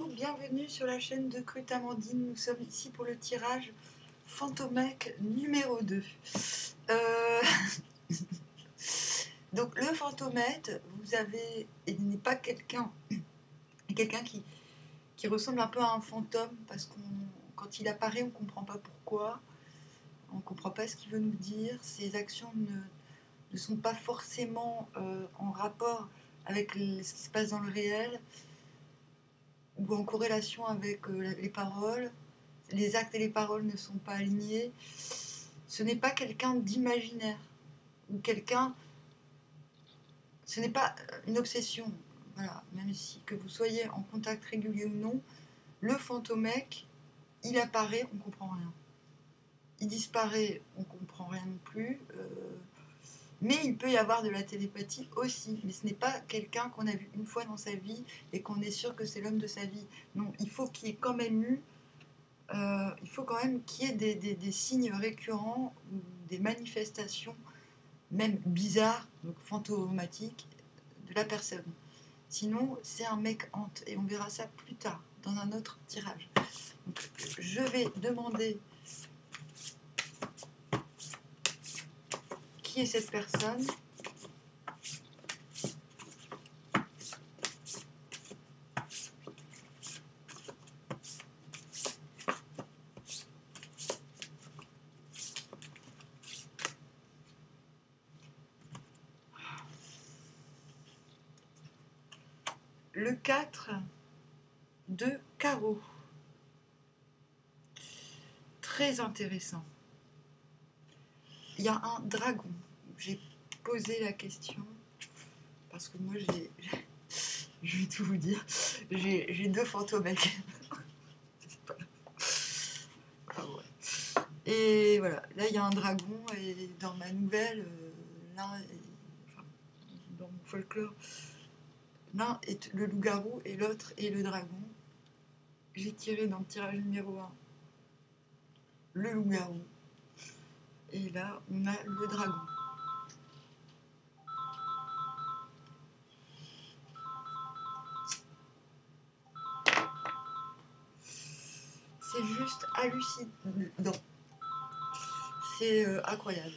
Bonjour, bienvenue sur la chaîne de Crut Amandine. Nous sommes ici pour le tirage Fantomec numéro 2. Donc le Fantomètre, vous avez, il n'est pas quelqu'un qui ressemble un peu à un fantôme, parce que quand il apparaît, on ne comprend pas pourquoi, on ne comprend pas ce qu'il veut nous dire, ses actions ne sont pas forcément en rapport avec ce qui se passe dans le réel, ou en corrélation avec les paroles. Les actes et les paroles ne sont pas alignés. Ce n'est pas quelqu'un d'imaginaire, ou quelqu'un... Ce n'est pas une obsession. Voilà. Même si que vous soyez en contact régulier ou non, le fantomec, il apparaît, on ne comprend rien. Il disparaît, on ne comprend rien non plus. Mais il peut y avoir de la télépathie aussi. Mais ce n'est pas quelqu'un qu'on a vu une fois dans sa vie et qu'on est sûr que c'est l'homme de sa vie. Non, il faut qu'il y ait quand même eu... il faut quand même qu'il y ait des signes récurrents, ou des manifestations, même bizarres, donc fantomatiques, de la personne. Sinon, c'est un mec hante, et on verra ça plus tard, dans un autre tirage. Donc, je vais demander qui est cette personne. Le 4 de carreau. Très intéressant. Il y a un dragon. J'ai posé la question, parce que moi, je vais tout vous dire, j'ai deux fantomecs. Enfin, ouais. Et voilà, là, il y a un dragon, et dans ma nouvelle, dans mon folklore, l'un est le loup-garou et l'autre est le dragon. J'ai tiré dans le tirage numéro 1 le loup-garou. Et là, on a le dragon. C'est juste hallucinant. C'est incroyable.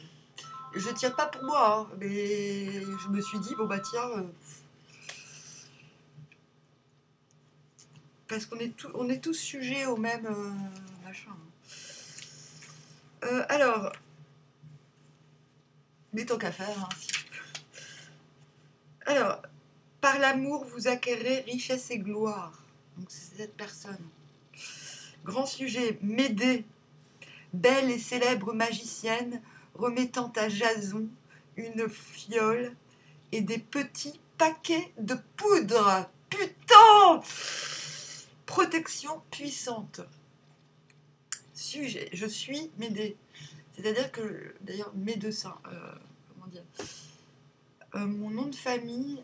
Je tire pas pour moi, hein, mais je me suis dit, bon bah tiens... parce qu'on est tous sujets au même machin. Alors, mais tant qu'à faire. Hein, si. Alors, par l'amour, vous acquérez richesse et gloire. Donc c'est cette personne. Grand sujet, Médée, belle et célèbre magicienne, remettant à Jason une fiole et des petits paquets de poudre. Putain! Protection puissante. Sujet, je suis Médée. C'est-à-dire que, d'ailleurs, médecin, comment dire, mon nom de famille,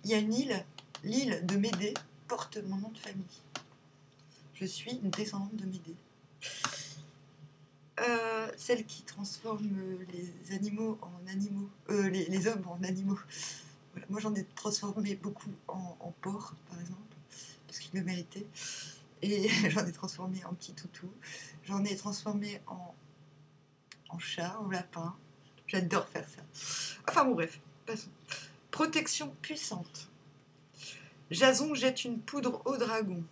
il y a une île, l'île de Médée porte mon nom de famille. Je suis une descendante de Médée. Celle qui transforme les animaux en animaux, les hommes en animaux. Voilà. Moi, j'en ai transformé beaucoup en porc, par exemple, parce qu'ils le méritaient. Et j'en ai transformé en petit toutou. J'en ai transformé en chat, en lapin. J'adore faire ça. Enfin bon, bref, passons. Protection puissante. Jason jette une poudre au dragon.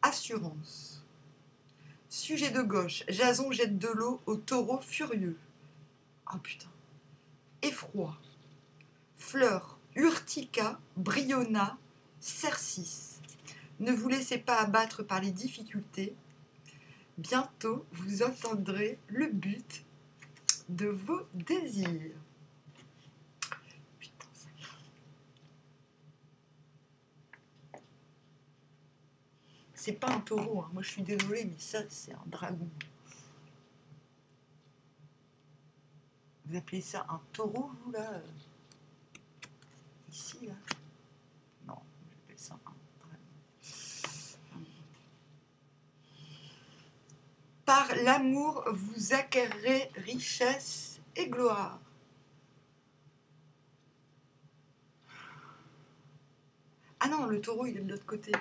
Assurance. Sujet de gauche. Jason jette de l'eau au taureau furieux. Oh putain. Effroi. Fleur. Urtica, Briona, Cercis. Ne vous laissez pas abattre par les difficultés. Bientôt, vous entendrez le but de vos désirs. Putain, ça... C'est pas un taureau, hein. Moi je suis désolée, mais ça c'est un dragon. Vous appelez ça un taureau, vous là? Ici, là? Non, j'appelle ça un dragon. Par l'amour, vous acquérerez richesse et gloire. non, le taureau, il est de l'autre côté.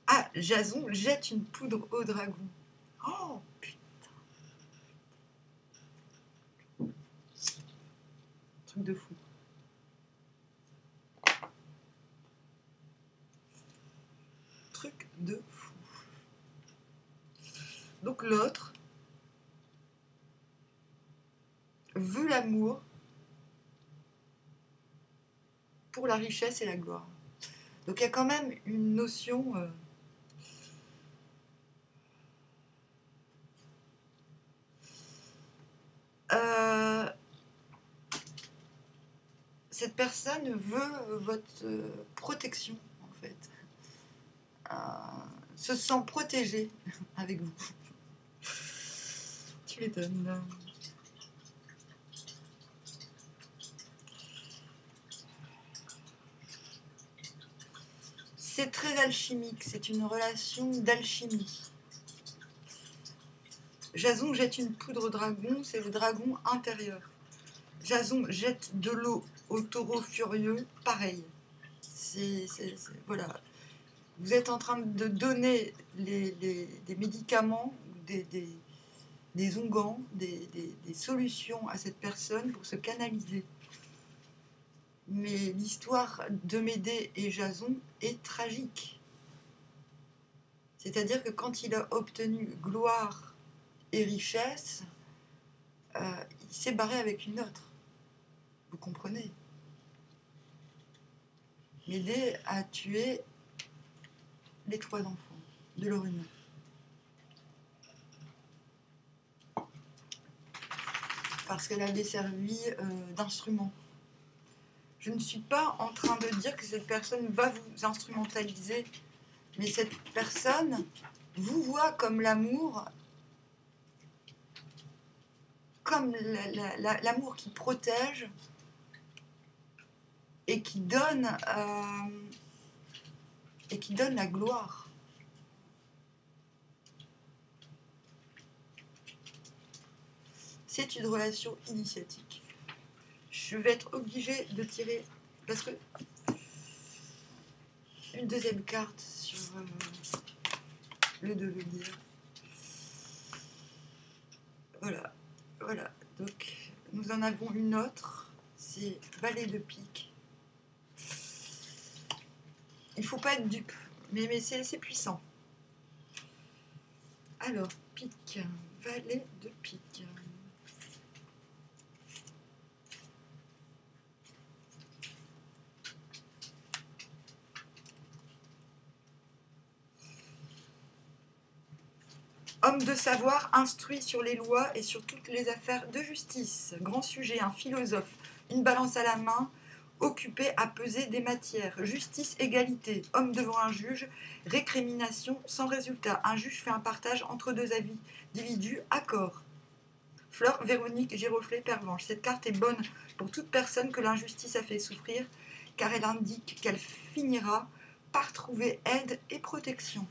Ah, Jason jette une poudre au dragon. Oh, putain. Truc de fou. Truc de fou. Donc l'autre veut l'amour pour la richesse et la gloire. Donc il y a quand même une notion... cette personne veut votre protection, en fait. Se sent protégée avec vous. Tu m'étonnes. C'est très alchimique, c'est une relation d'alchimie. Jason jette une poudre au dragon, c'est le dragon intérieur. Jason jette de l'eau au taureau furieux, pareil. Voilà. Vous êtes en train de donner des médicaments, des onguents, des solutions à cette personne pour se canaliser. Mais l'histoire de Médée et Jason est tragique. C'est-à-dire que quand il a obtenu gloire et richesse, il s'est barré avec une autre. Vous comprenez? Médée a tué les 3 enfants de leur union. Parce qu'elle avait servi d'instrument. Je ne suis pas en train de dire que cette personne va vous instrumentaliser, mais cette personne vous voit comme l'amour, comme l'amour qui protège et qui donne la gloire. C'est une relation initiatique. Je vais être obligée de tirer, parce que une deuxième carte sur le devenir. Voilà, voilà. Donc nous en avons une autre, c'est Valet de pique. Il faut pas être dupe, mais c'est puissant. Alors, pique, Valet de pique. Homme de savoir, instruit sur les lois et sur toutes les affaires de justice. Grand sujet, un philosophe, une balance à la main, occupé à peser des matières. Justice, égalité. Homme devant un juge, récrimination sans résultat. Un juge fait un partage entre 2 avis. Individu, accord. Fleur, Véronique, Giroflée, Pervenche. Cette carte est bonne pour toute personne que l'injustice a fait souffrir, car elle indique qu'elle finira par trouver aide et protection.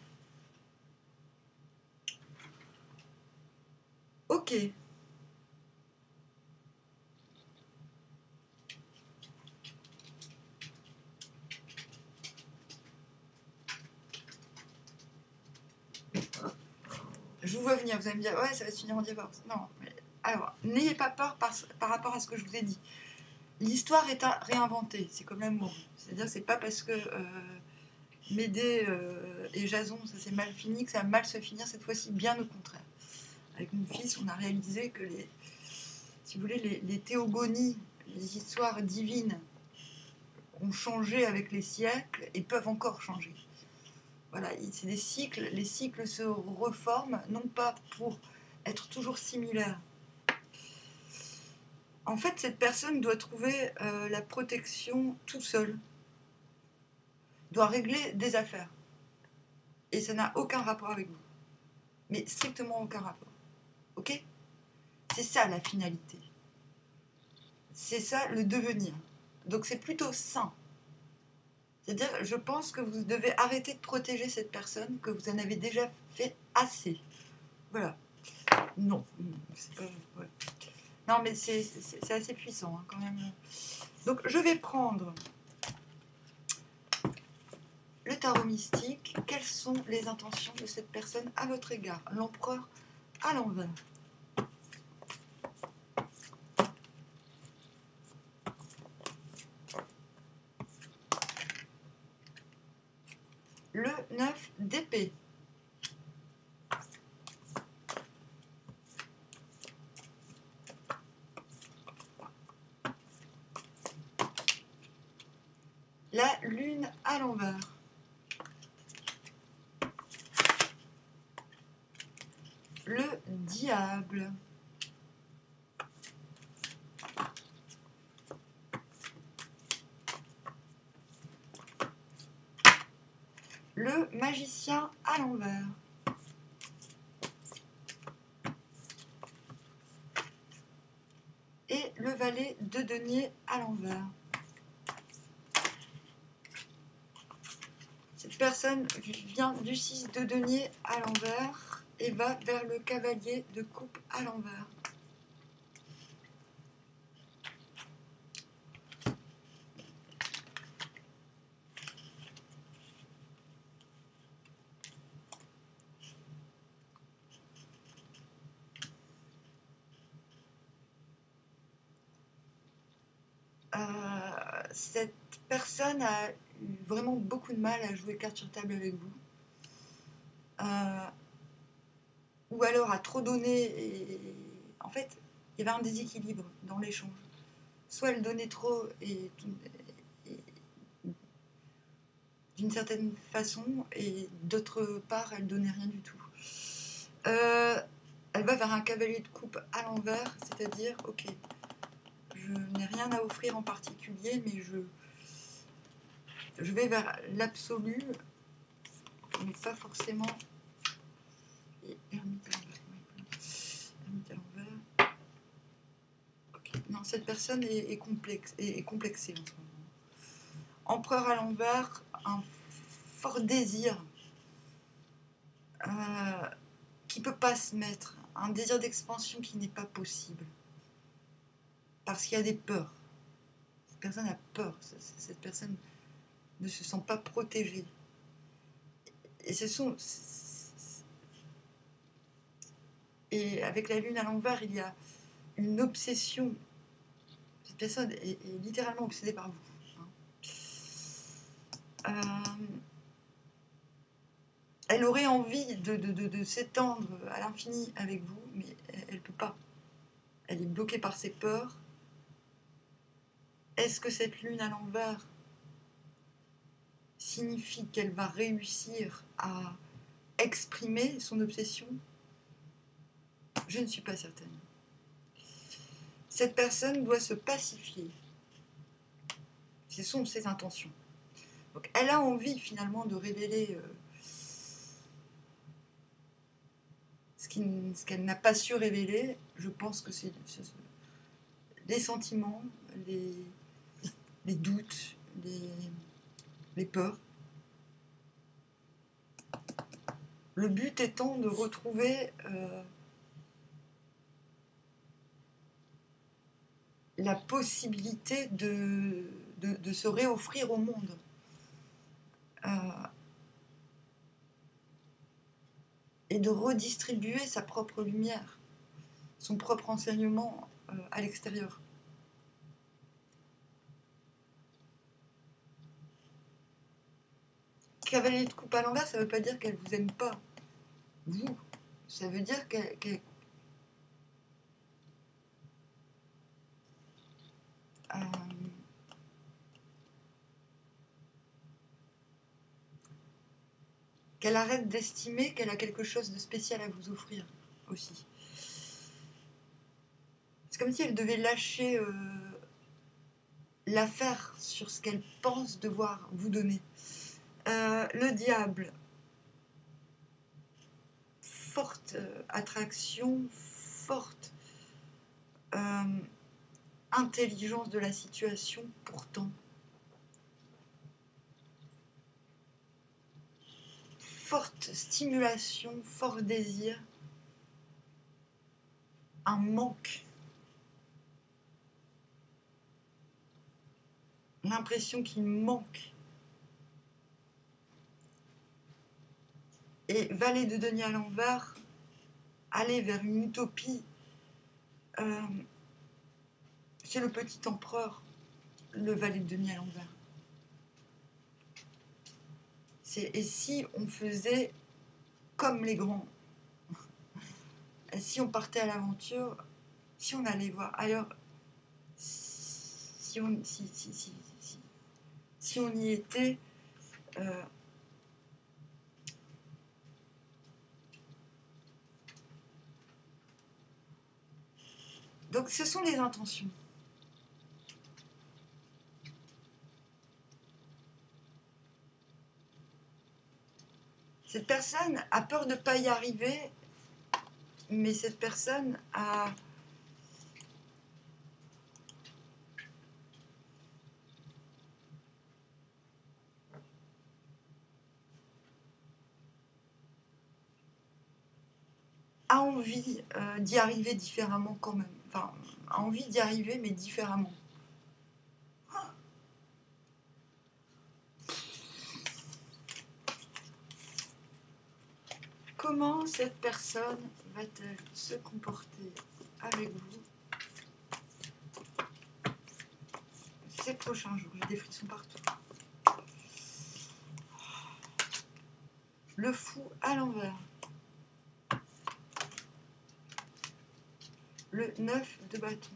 Ok. Je vous vois venir, vous allez me dire, ouais, ça va se finir en divorce. Non, mais alors, n'ayez pas peur par rapport à ce que je vous ai dit. L'histoire est à réinventer, c'est comme l'amour. C'est-à-dire que c'est pas parce que Médée et Jason, ça s'est mal fini, que ça va mal se finir cette fois-ci, bien au contraire. Avec mon fils, on a réalisé que si vous voulez, les théogonies, les histoires divines ont changé avec les siècles et peuvent encore changer. Voilà, c'est des cycles, les cycles se reforment, non pas pour être toujours similaires. En fait, cette personne doit trouver la protection tout seul, doit régler des affaires. Et ça n'a aucun rapport avec vous. Mais strictement aucun rapport. Ok? C'est ça la finalité. C'est ça le devenir. Donc c'est plutôt sain. C'est-à-dire, je pense que vous devez arrêter de protéger cette personne, que vous en avez déjà fait assez. Voilà. Non, c'est pas... Ouais. Non, mais c'est assez puissant, hein, quand même. Donc, je vais prendre tarot mystique, quelles sont les intentions de cette personne à votre égard? L'empereur à l'envers. Le 9 d'épée. La lune à l'envers. Le diable. Le magicien à l'envers. Et le valet de denier à l'envers. Cette personne vient du 6 de denier à l'envers et va vers le cavalier de coupe à l'envers. Cette personne a eu vraiment beaucoup de mal à jouer carte sur table avec vous. Ou alors a trop donné et en fait il y avait un déséquilibre dans l'échange. Soit elle donnait trop et d'une certaine façon et d'autre part elle donnait rien du tout. Elle va vers un cavalier de coupe à l'envers, c'est-à-dire ok, je n'ai rien à offrir en particulier mais je vais vers l'absolu mais pas forcément. Et ermite à l'envers. Okay. Non, cette personne est complexée en ce moment. Empereur à l'envers, un fort désir qui ne peut pas se mettre, un désir d'expansion qui n'est pas possible. Parce qu'il y a des peurs. Cette personne a peur, cette personne ne se sent pas protégée. Et et avec la lune à l'envers, il y a une obsession. Cette personne est littéralement obsédée par vous. Elle aurait envie de s'étendre à l'infini avec vous, mais elle ne peut pas. Elle est bloquée par ses peurs. Est-ce que cette lune à l'envers signifie qu'elle va réussir à exprimer son obsession? Je ne suis pas certaine. Cette personne doit se pacifier. Ce sont ses intentions. Donc elle a envie finalement de révéler ce qu'elle n'a pas su révéler. Je pense que c'est les sentiments, les doutes, les peurs. Le but étant de retrouver la possibilité de se réoffrir au monde. Et de redistribuer sa propre lumière, son propre enseignement à l'extérieur. Cavalier de coupe à l'envers, ça ne veut pas dire qu'elle ne vous aime pas, vous. Ça veut dire qu'elle arrête d'estimer qu'elle a quelque chose de spécial à vous offrir aussi. C'est comme si elle devait lâcher l'affaire sur ce qu'elle pense devoir vous donner. Le diable, forte attraction, forte intelligence de la situation, pourtant forte stimulation, fort désir, un manque, l'impression qu'il manque Et valet de denier à l'envers, aller vers une utopie, c'est le petit empereur, le valet de denier à l'envers. Et si on faisait comme les grands, si on partait à l'aventure, si on allait voir ailleurs, si on y était, donc ce sont les intentions. Cette personne a peur de ne pas y arriver, mais cette personne a envie d'y arriver différemment quand même. Enfin, a envie d'y arriver, mais différemment. Comment cette personne va-t-elle se comporter avec vous ces prochains jours? J'ai des frissons partout. Le fou à l'envers. Le 9 de bâton.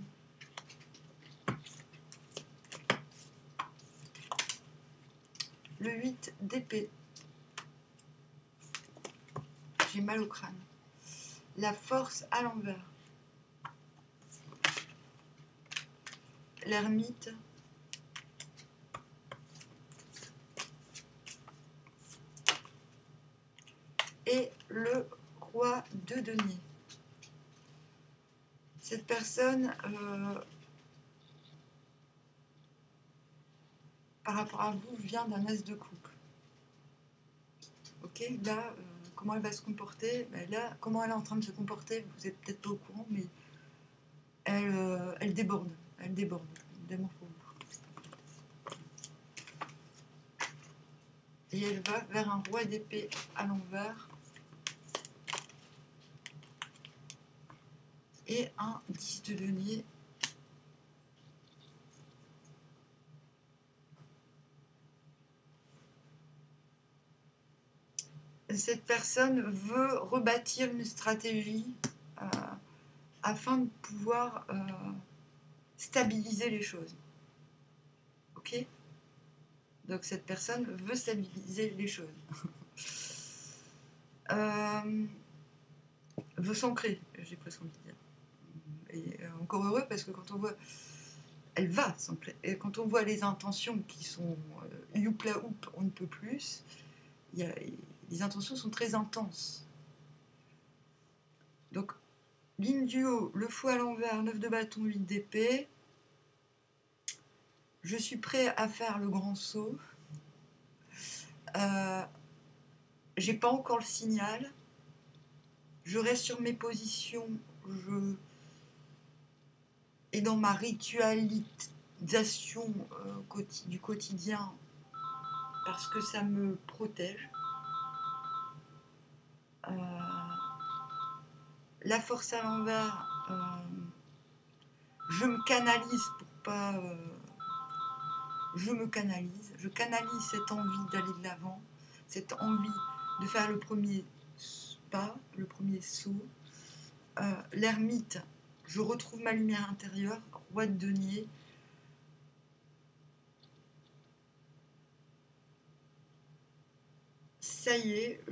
Le 8 d'épée. J'ai mal au crâne. La force à l'envers. L'ermite. Et le roi de denier. Cette personne, par rapport à vous, vient d'un as de coupe. Ok, là, comment elle va se comporter? Ben là, comment elle est en train de se comporter, vous n'êtes peut-être pas au courant, mais elle déborde. Elle déborde d'amour pour vous. Et elle va vers un roi d'épée à l'envers. Et un 10 de denier. Cette personne veut rebâtir une stratégie afin de pouvoir stabiliser les choses. Ok? Donc cette personne veut stabiliser les choses. Veut s'ancrer, j'ai presque envie de dire. Et encore heureux parce que quand on voit, elle va s'ancrer. Et quand on voit les intentions qui sont youpla oup, on ne peut plus. Les intentions sont très intenses. Donc ligne du haut, le fou à l'envers, 9 de bâton, 8 d'épée. Je suis prêt à faire le grand saut. J'ai pas encore le signal. Je reste sur mes positions. Et dans ma ritualisation du quotidien, parce que ça me protège. La force à l'envers, je me canalise pour pas... je canalise cette envie d'aller de l'avant, cette envie de faire le premier pas, le premier saut. L'ermite, je retrouve ma lumière intérieure, roi de denier. Ça y est,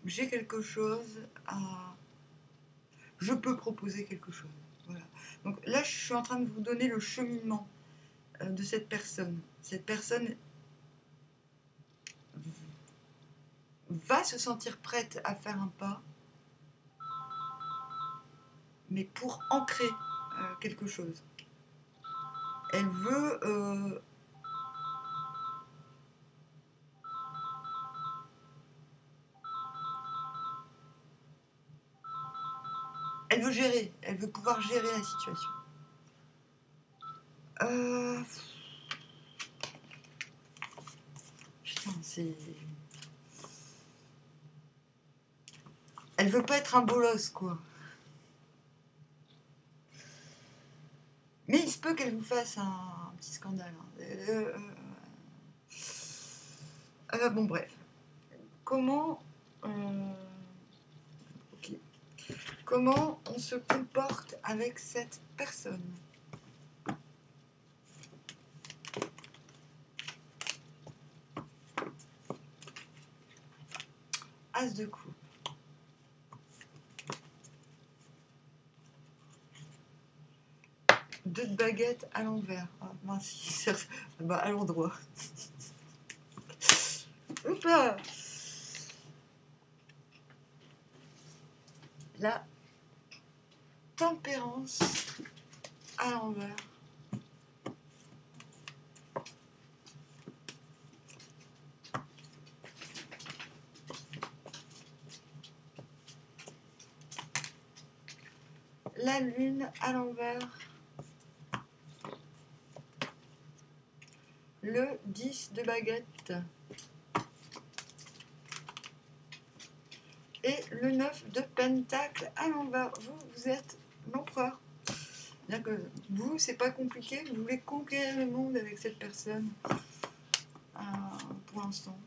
j'ai quelque chose à... Je peux proposer quelque chose. Voilà. Donc là, je suis en train de vous donner le cheminement de cette personne. Cette personne va se sentir prête à faire un pas, mais pour ancrer quelque chose. Elle veut... elle veut gérer, elle veut pouvoir gérer la situation. Putain, c'est... Elle veut pas être un bolos, quoi. Mais il se peut qu'elle vous fasse un petit scandale. Bon, bref. Comment... ok. Comment on se comporte avec cette personne? As de coupe. Deux de baguettes à l'envers. Ah, mince, bah, à l'endroit. Oupa. La tempérance à l'envers. La lune à l'envers. Le 10 de baguette. Et le 9 de pentacle à l'envers. Vous êtes l'empereur. C'est-à-dire que vous, c'est pas compliqué. Vous voulez conquérir le monde avec cette personne. Pour l'instant.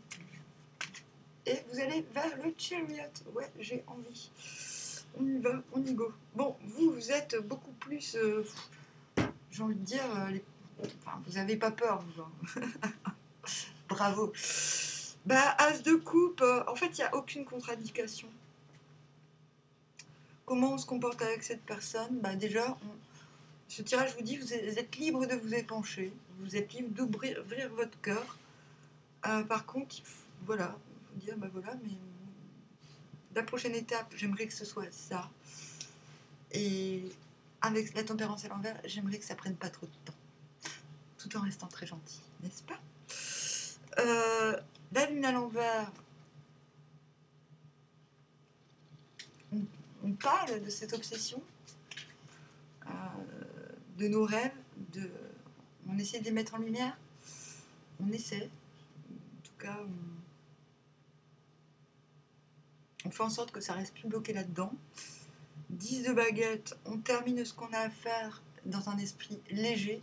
Et vous allez vers le chariot. Ouais, j'ai envie. On y va, on y go. Bon, vous êtes beaucoup plus... j'ai envie de dire... enfin, vous n'avez pas peur, vous. Bravo. Bah, As de coupe, en fait, il n'y a aucune contradiction. Comment on se comporte avec cette personne? Bah, déjà, ce tirage vous dit, vous êtes libre de vous épancher. Vous êtes libre d'ouvrir votre cœur. Par contre, voilà, vous dire, bah voilà, mais la prochaine étape, j'aimerais que ce soit ça. Et avec la tempérance à l'envers, j'aimerais que ça prenne pas trop de temps. Tout en restant très gentil, n'est-ce pas? La lune à l'envers, on parle de cette obsession, de nos rêves, on essaie de les mettre en lumière, on essaie, en tout cas, on fait en sorte que ça reste plus bloqué là-dedans. 10 de baguette, on termine ce qu'on a à faire dans un esprit léger,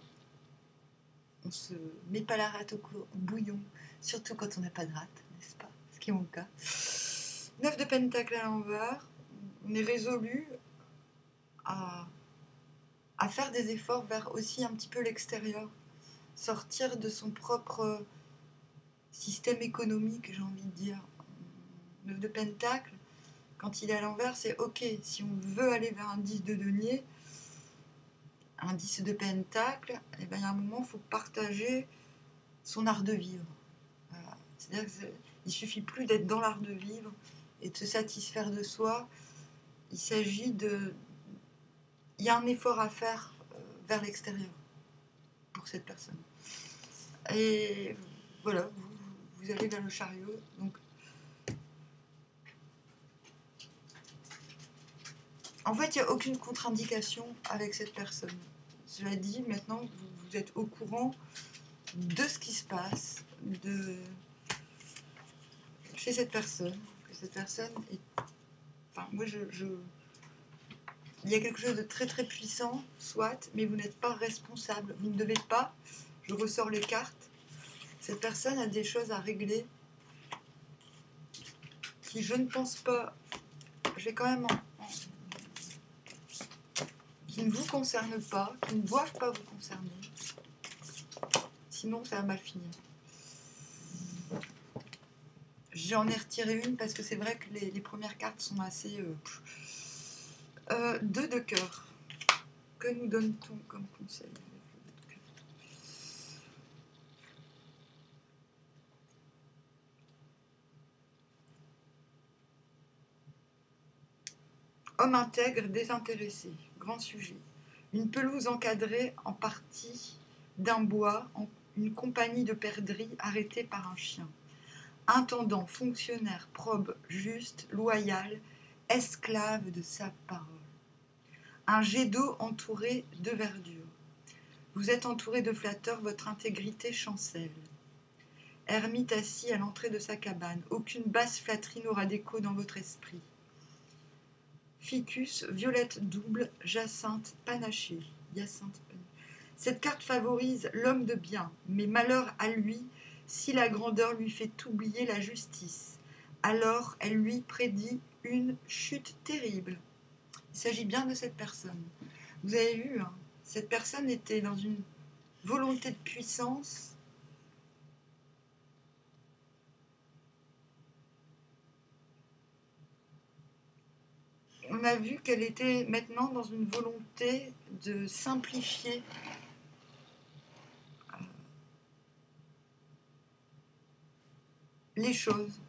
on se met pas la rate au bouillon, surtout quand on n'a pas de rate, n'est-ce pas? Ce qui est mon cas. 9 de pentacle à l'envers, on est résolu à faire des efforts vers aussi un petit peu l'extérieur, sortir de son propre système économique, j'ai envie de dire. 9 de pentacle, quand il est à l'envers, c'est ok, si on veut aller vers un 10 de denier, un 10 de pentacle, et ben, il y a un moment, il faut partager son art de vivre. Voilà. C'est-à-dire qu'il ne suffit plus d'être dans l'art de vivre et de se satisfaire de soi. Il s'agit de... Il y a un effort à faire vers l'extérieur pour cette personne. Et voilà, vous allez vers le chariot. Donc, en fait, il n'y a aucune contre-indication avec cette personne. Cela dit, maintenant, vous êtes au courant de ce qui se passe chez cette personne. Que cette personne est... Enfin, moi, il y a quelque chose de très très puissant, soit, mais vous n'êtes pas responsable. Vous ne devez pas, je ressors les cartes, cette personne a des choses à régler qui, je ne pense pas, je vais quand même qui ne vous concernent pas, qui ne doivent pas vous concerner. Sinon, ça va mal finir. J'en ai retiré une parce que c'est vrai que les premières cartes sont assez... 2 de cœur. Que nous donne-t-on comme conseil? Homme intègre, désintéressé. Grand sujet. Une pelouse encadrée en partie d'un bois, une compagnie de perdrix arrêtée par un chien. Intendant, fonctionnaire, probe, juste, loyal, esclave de sa parole. Un jet d'eau entouré de verdure. Vous êtes entouré de flatteurs, votre intégrité chancelle. Ermite assis à l'entrée de sa cabane. Aucune basse flatterie n'aura d'écho dans votre esprit. ficus, violette double, jacinthe panachée. Cette carte favorise l'homme de bien, mais malheur à lui si la grandeur lui fait oublier la justice. Alors elle lui prédit une chute terrible. Il s'agit bien de cette personne. Vous avez vu, hein, cette personne était dans une volonté de puissance. On a vu qu'elle était maintenant dans une volonté de simplifier les choses.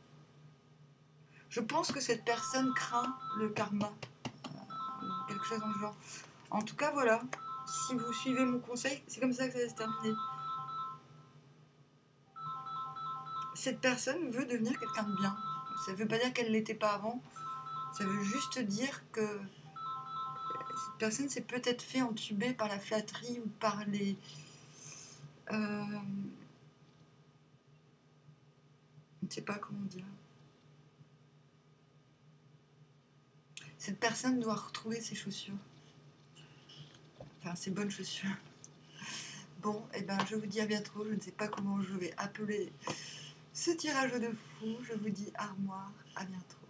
Je pense que cette personne craint le karma, quelque chose dans le genre. En tout cas, voilà, si vous suivez mon conseil, c'est comme ça que ça va se terminer. Cette personne veut devenir quelqu'un de bien. Ça ne veut pas dire qu'elle ne l'était pas avant. Ça veut juste dire que cette personne s'est peut-être fait entuber par la flatterie ou par les... je ne sais pas comment dire. Cette personne doit retrouver ses chaussures. Enfin, ses bonnes chaussures. Bon, et ben je vous dis à bientôt. Je ne sais pas comment je vais appeler ce tirage de fou. Je vous dis armoire, à bientôt.